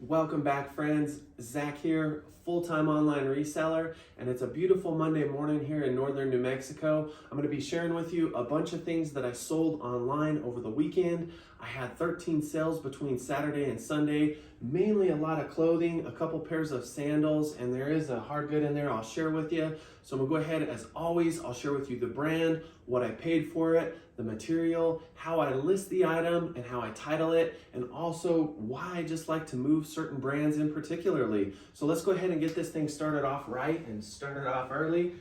Welcome back, friends. Zach here, full-time online reseller, and it's a beautiful Monday morning here in northern New Mexico. I'm going to be sharing with you a bunch of things that I sold online over the weekend. I had 13 sales between Saturday and Sunday, mainly a lot of clothing, a couple pairs of sandals, and there is a hard good in there I'll share with you. So I'm going to go ahead, as always, I'll share with you the brand, what I paid for it, the material, how I list the item and how I title it, and also why I just like to move certain brands in particularly. So let's go ahead and get this thing started off right and started off early.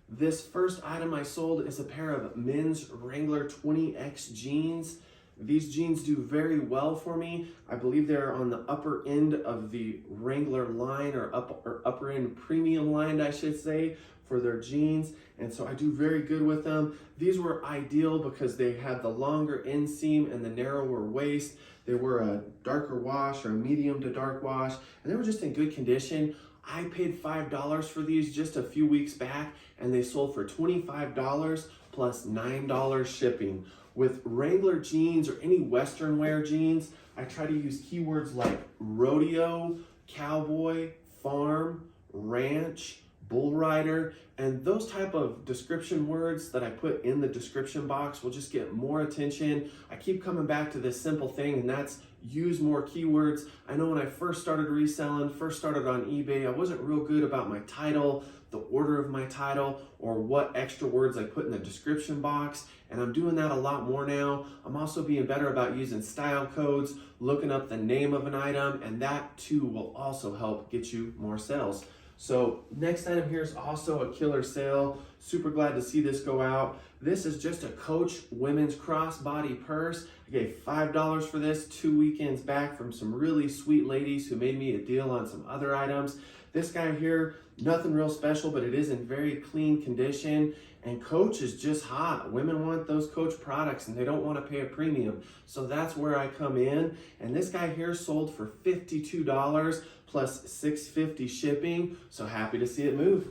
This first item I sold is a pair of men's Wrangler 20X jeans. These jeans do very well for me. I believe they're on the upper end of the Wrangler line, or upper end premium line, I should say, for their jeans. And so I do very good with them. These were ideal because they had the longer inseam and the narrower waist. They were a darker wash or a medium to dark wash, and they were just in good condition. I paid $5 for these just a few weeks back, and they sold for $25 plus $9 shipping. With Wrangler jeans or any Western wear jeans, I try to use keywords like rodeo, cowboy, farm, ranch, bull rider, and those type of description words that I put in the description box will just get more attention. I keep coming back to this simple thing, and that's use more keywords. I know when I first started reselling, first started on eBay, I wasn't real good about my title, the order of my title, or what extra words I put in the description box, and I'm doing that a lot more now. I'm also being better about using style codes, looking up the name of an item, and that too will also help get you more sales. So next item here is also a killer sale. Super glad to see this go out. This is just a Coach women's crossbody purse. I gave $5 for this 2 weekends back from some really sweet ladies who made me a deal on some other items. This guy here, nothing real special, but it is in very clean condition. And Coach is just hot. Women want those Coach products and they don't want to pay a premium. So that's where I come in. And this guy here sold for $52 plus $6.50 shipping. So happy to see it move.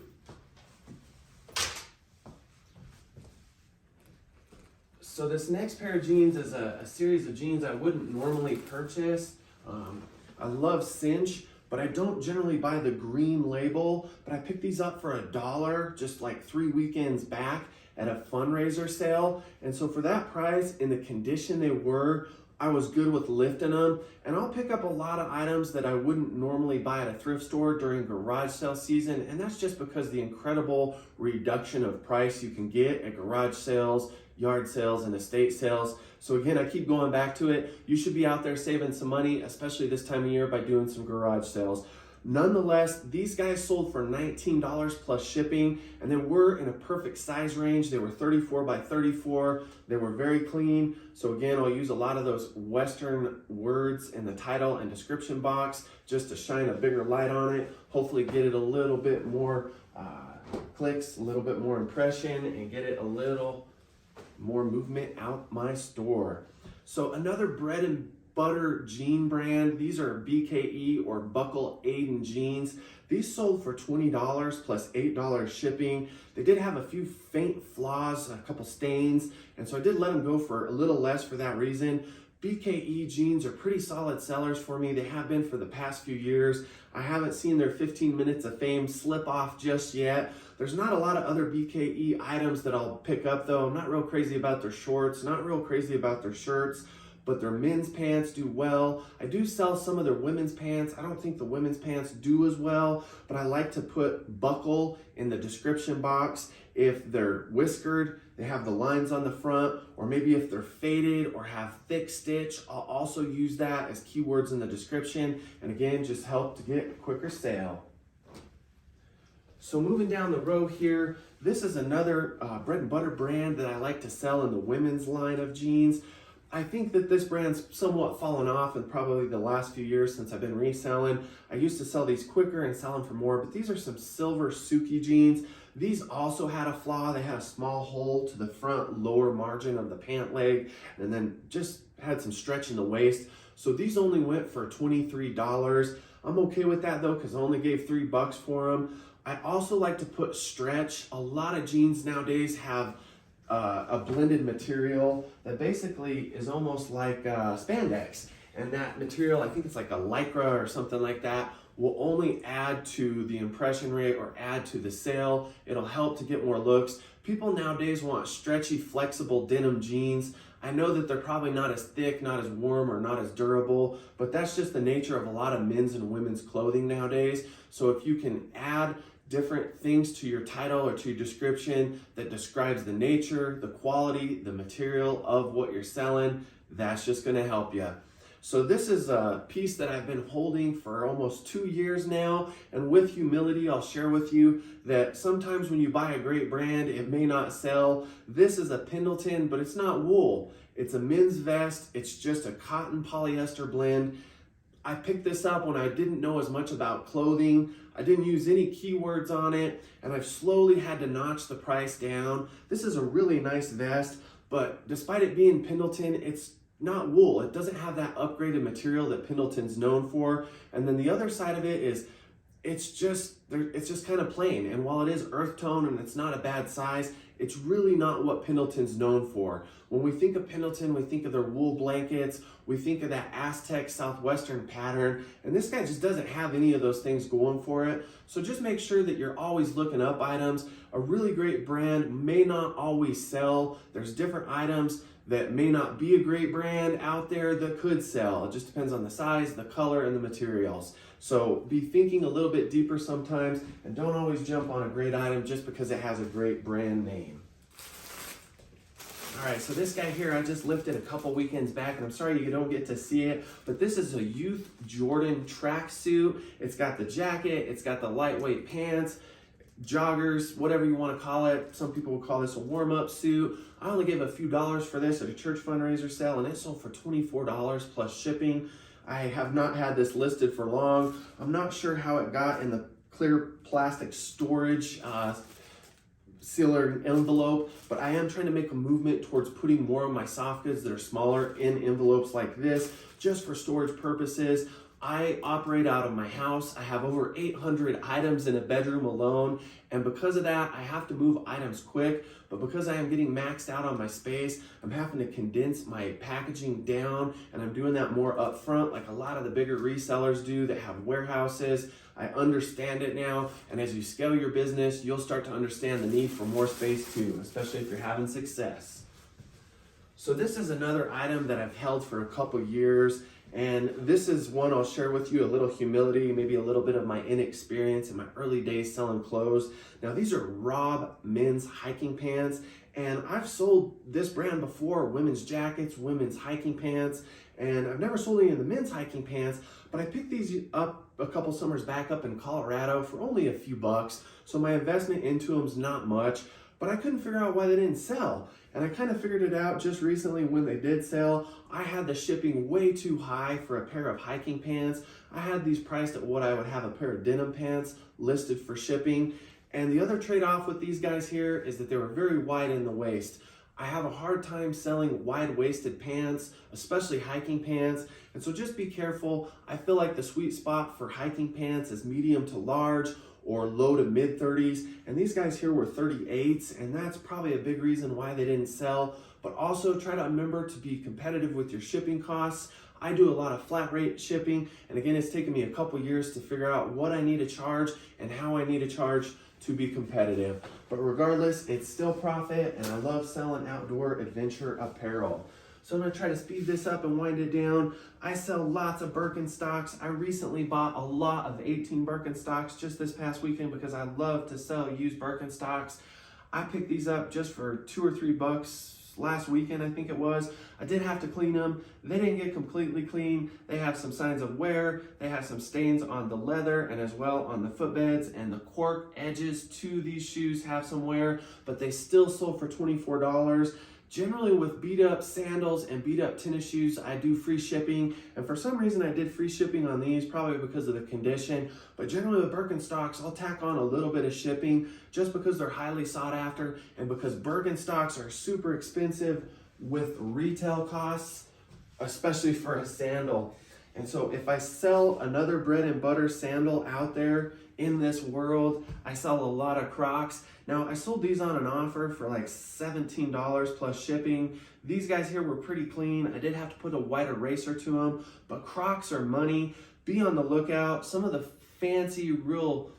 So this next pair of jeans is a series of jeans I wouldn't normally purchase. I love Cinch, but I don't generally buy the green label, but I picked these up for $1 just like 3 weekends back at a fundraiser sale. And so for that price, in the condition they were, I was good with lifting them. And I'll pick up a lot of items that I wouldn't normally buy at a thrift store during garage sale season. And that's just because the incredible reduction of price you can get at garage sales, yard sales, and estate sales. So again, I keep going back to it. You should be out there saving some money, especially this time of year, by doing some garage sales. Nonetheless, these guys sold for $19 plus shipping, and they were in a perfect size range. They were 34 by 34. They were very clean. So again, I'll use a lot of those Western words in the title and description box just to shine a bigger light on it. Hopefully get it a little bit more clicks, a little bit more impression, and get it a little more movement out my store. So another bread and butter jean brand. These are BKE or Buckle Aiden jeans. These sold for $20 plus $8 shipping. They did have a few faint flaws, a couple stains, and so I did let them go for a little less for that reason. BKE jeans are pretty solid sellers for me. They have been for the past few years. I haven't seen their 15 minutes of fame slip off just yet. There's not a lot of other BKE items that I'll pick up though. I'm not real crazy about their shorts, not real crazy about their shirts, but their men's pants do well. I do sell some of their women's pants. I don't think the women's pants do as well, but I like to put buckle in the description box. If they're whiskered, they have the lines on the front, or maybe if they're faded or have thick stitch, I'll also use that as keywords in the description. And again, just help to get a quicker sale. So moving down the road here, this is another bread and butter brand that I like to sell in the women's line of jeans. I think that this brand's somewhat fallen off in probably the last few years since I've been reselling. I used to sell these quicker and sell them for more, but these are some silver Suki jeans. These also had a flaw. They had a small hole to the front lower margin of the pant leg, and then just had some stretch in the waist. So these only went for $23. I'm okay with that though, because I only gave $3 for them. I also like to put stretch. A lot of jeans nowadays have a blended material that basically is almost like spandex. and that material, I think it's like a Lycra or something like that, will only add to the impression rate or add to the sale. It'll help to get more looks. People nowadays want stretchy, flexible denim jeans. I know that they're probably not as thick, not as warm, or not as durable, but that's just the nature of a lot of men's and women's clothing nowadays. So if you can add different things to your title or to your description that describes the nature, the quality, the material of what you're selling, that's just gonna help you. So this is a piece that I've been holding for almost 2 years now, and with humility, I'll share with you that sometimes when you buy a great brand, it may not sell. This is a Pendleton, but it's not wool. It's a men's vest. It's just a cotton polyester blend. I picked this up when I didn't know as much about clothing. I didn't use any keywords on it, and I've slowly had to notch the price down. This is a really nice vest, but despite it being Pendleton, it's not wool. It doesn't have that upgraded material that Pendleton's known for. And then the other side of it is it's just kind of plain. And while it is earth tone and it's not a bad size, it's really not what Pendleton's known for. When we think of Pendleton, we think of their wool blankets, we think of that Aztec Southwestern pattern, and this guy just doesn't have any of those things going for it. So just make sure that you're always looking up items. A really great brand may not always sell. There's different items that may not be a great brand out there that could sell. It just depends on the size, the color, and the materials. So be thinking a little bit deeper sometimes, and don't always jump on a great item just because it has a great brand name. All right, so this guy here, I just lifted a couple weekends back, and I'm sorry you don't get to see it, but this is a Youth Jordan tracksuit. It's got the jacket, it's got the lightweight pants, joggers, whatever you want to call it. Some people will call this a warm-up suit. I only gave a few dollars for this at a church fundraiser sale, and it sold for $24 plus shipping. I have not had this listed for long. I'm not sure how it got in the clear plastic storage sealer envelope, but I am trying to make a movement towards putting more of my soft goods that are smaller in envelopes like this, just for storage purposes. I operate out of my house. I have over 800 items in a bedroom alone, and because of that, I have to move items quick, but because I am getting maxed out on my space, I'm having to condense my packaging down, and I'm doing that more up front like a lot of the bigger resellers do that have warehouses. I understand it now, and as you scale your business, you'll start to understand the need for more space too, especially if you're having success. So this is another item that I've held for a couple years, and this is one I'll share with you, a little humility, maybe a little bit of my inexperience in my early days selling clothes. Now these are Rob men's hiking pants, and I've sold this brand before, women's jackets, women's hiking pants, and I've never sold any of the men's hiking pants, but I picked these up a couple summers back up in Colorado for only a few bucks, so my investment into them is not much, but I couldn't figure out why they didn't sell. And I kind of figured it out just recently when they did sell. I had the shipping way too high for a pair of hiking pants. I had these priced at what I would have a pair of denim pants listed for shipping. And the other trade-off with these guys here is that they were very wide in the waist. I have a hard time selling wide-waisted pants, especially hiking pants. And so just be careful. I feel like the sweet spot for hiking pants is medium to large or low to mid 30s. And these guys here were 38s, and that's probably a big reason why they didn't sell. But also try to remember to be competitive with your shipping costs. I do a lot of flat rate shipping, and again, it's taken me a couple years to figure out what I need to charge and how I need to charge to be competitive. But regardless, it's still profit, and I love selling outdoor adventure apparel. So I'm gonna try to speed this up and wind it down. I sell lots of Birkenstocks. I recently bought a lot of 18 Birkenstocks just this past weekend because I love to sell used Birkenstocks. I picked these up just for $2 or $3 last weekend, I think it was. I did have to clean them. They didn't get completely clean. They have some signs of wear. They have some stains on the leather and as well on the footbeds, and the cork edges to these shoes have some wear, but they still sold for $24. Generally with beat up sandals and beat up tennis shoes, I do free shipping. And for some reason I did free shipping on these, probably because of the condition. But generally with Birkenstocks, I'll tack on a little bit of shipping just because they're highly sought after and because Birkenstocks are super expensive with retail costs, especially for a sandal. And so if I sell another bread and butter sandal out there in this world, I sell a lot of Crocs. Now I sold these on an offer for like $17 plus shipping. These guys here were pretty clean. I did have to put a white eraser to them, but Crocs are money. Be on the lookout. Some of the fancy, real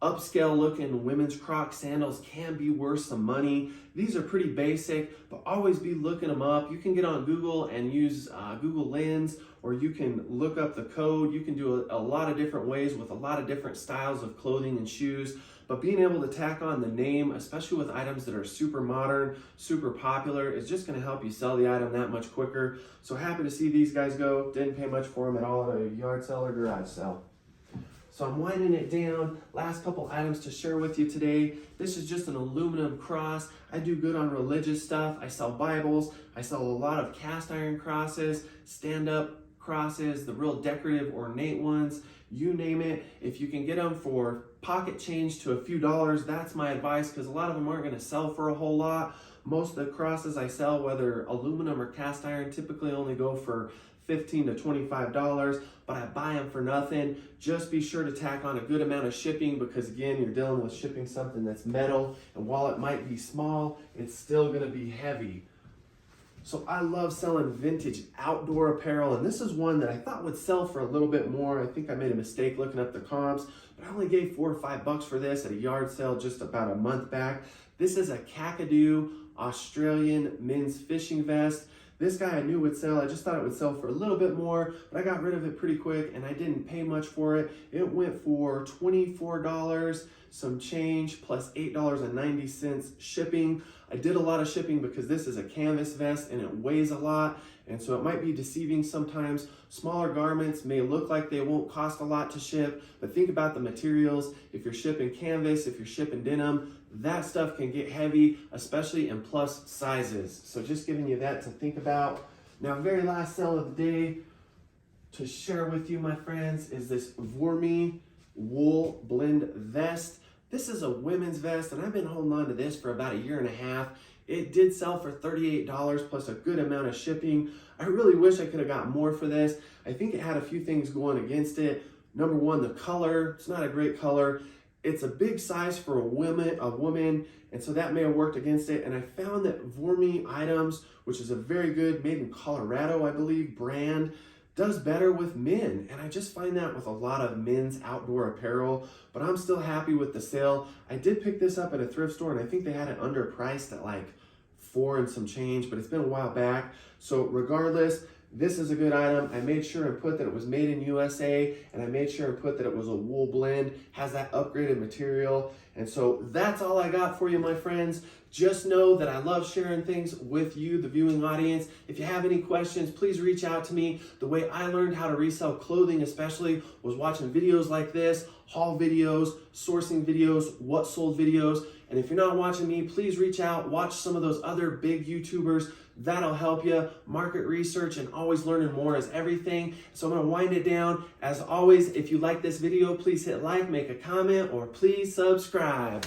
upscale looking women's Croc sandals can be worth some money. These are pretty basic, but always be looking them up. You can get on Google and use Google Lens, or you can look up the code. You can do a lot of different ways with a lot of different styles of clothing and shoes. But being able to tack on the name, especially with items that are super modern, super popular, is just going to help you sell the item that much quicker. So happy to see these guys go. Didn't pay much for them at all at a yard sale or garage sale. So I'm winding it down. Last couple items to share with you today. This is just an aluminum cross. I do good on religious stuff. I sell Bibles. I sell a lot of cast iron crosses, stand-up crosses, the real decorative, ornate ones, you name it. If you can get them for pocket change to a few dollars, that's my advice, because a lot of them aren't going to sell for a whole lot. Most of the crosses I sell, whether aluminum or cast iron, typically only go for $15 to $25, but I buy them for nothing. Just be sure to tack on a good amount of shipping, because again, you're dealing with shipping something that's metal, and while it might be small, it's still going to be heavy. So I love selling vintage outdoor apparel, and this is one that I thought would sell for a little bit more. I think I made a mistake looking up the comps, but I only gave $4 or $5 for this at a yard sale just about a month back. This is a Kakadu Australian men's fishing vest. This guy I knew would sell. I just thought it would sell for a little bit more, but I got rid of it pretty quick and I didn't pay much for it. It went for $24, some change, plus $8.90 shipping. I did a lot of shipping because this is a canvas vest and it weighs a lot, and so it might be deceiving sometimes. Smaller garments may look like they won't cost a lot to ship, but think about the materials. If you're shipping canvas, if you're shipping denim, that stuff can get heavy, especially in plus sizes. So just giving you that to think about. Now, very last sale of the day to share with you, my friends, is this Vormi wool blend vest. This is a women's vest, and I've been holding on to this for about 1.5 years. It did sell for $38 plus a good amount of shipping. I really wish I could have got more for this. I think it had a few things going against it. Number one, the color. It's not a great color. It's a big size for a woman, and so that may have worked against it. And I found that Vormi Items, which is a very good, made in Colorado, I believe, brand, does better with men. And I just find that with a lot of men's outdoor apparel, but I'm still happy with the sale. I did pick this up at a thrift store, and I think they had it underpriced at like $4 and some change, but it's been a while back. So regardless, this is a good item. I made sure and put that it was made in USA, and I made sure and put that it was a wool blend, has that upgraded material. And so that's all I got for you, my friends. Just know that I love sharing things with you, the viewing audience. If you have any questions, please reach out to me. The way I learned how to resell clothing especially was watching videos like this, haul videos, sourcing videos, what sold videos. And if you're not watching me, please reach out, watch some of those other big YouTubers. That'll help you. Market research and always learning more is everything. So I'm gonna wind it down. As always, if you like this video, please hit like, make a comment, or please subscribe.